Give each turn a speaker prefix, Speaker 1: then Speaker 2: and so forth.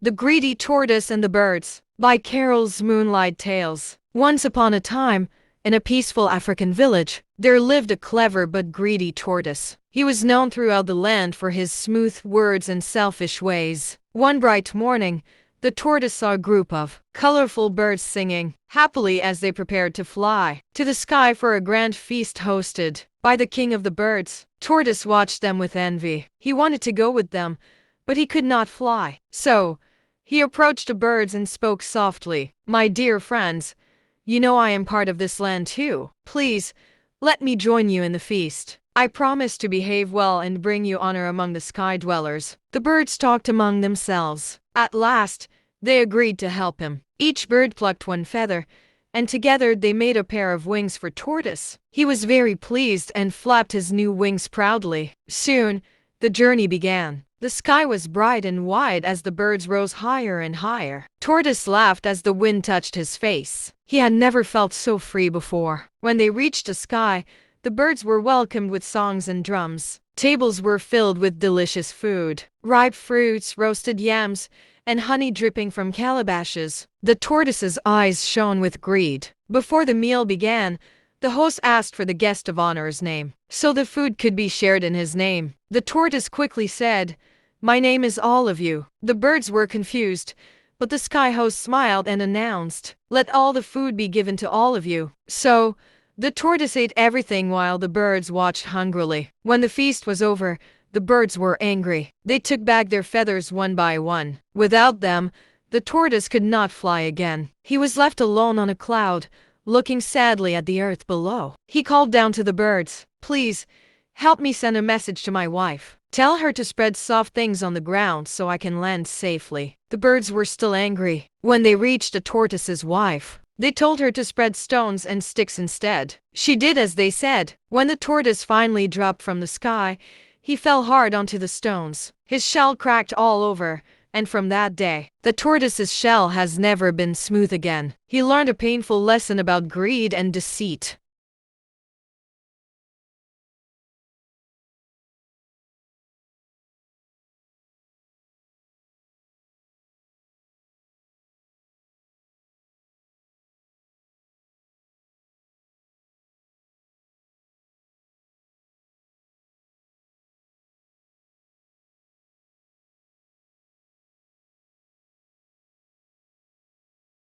Speaker 1: The Greedy Tortoise and the Birds, by Carol's Moonlight Tales. Once upon a time, in a peaceful African village, there lived a clever but greedy tortoise. He was known throughout the land for his smooth words and selfish ways. One bright morning, the tortoise saw a group of colorful birds singing happily as they prepared to fly to the sky for a grand feast hosted by the king of the birds. Tortoise watched them with envy. He wanted to go with them, but he could not fly. So, he approached the birds and spoke softly. "My dear friends, you know I am part of this land too. Please, let me join you in the feast. I promise to behave well and bring you honor among the sky dwellers." The birds talked among themselves. At last, they agreed to help him. Each bird plucked one feather, and together they made a pair of wings for Tortoise. He was very pleased and flapped his new wings proudly. Soon, the journey began. The sky was bright and wide as the birds rose higher and higher. Tortoise laughed as the wind touched his face. He had never felt so free before. When they reached the sky, the birds were welcomed with songs and drums. Tables were filled with delicious food, ripe fruits, roasted yams, and honey dripping from calabashes. The tortoise's eyes shone with greed. Before the meal began, the host asked for the guest of honor's name, so the food could be shared in his name. The tortoise quickly said, "My name is all of you." The birds were confused, but the sky host smiled and announced, "Let all the food be given to all of you." So, the tortoise ate everything while the birds watched hungrily. When the feast was over, the birds were angry. They took back their feathers one by one. Without them, the tortoise could not fly again. He was left alone on a cloud, looking sadly at the earth below. He called down to the birds, "Please, help me send a message to my wife. Tell her to spread soft things on the ground so I can land safely." The birds were still angry. When they reached the tortoise's wife, they told her to spread stones and sticks instead. She did as they said. When the tortoise finally dropped from the sky, he fell hard onto the stones. His shell cracked all over, and from that day, the tortoise's shell has never been smooth again. He learned a painful lesson about greed and deceit.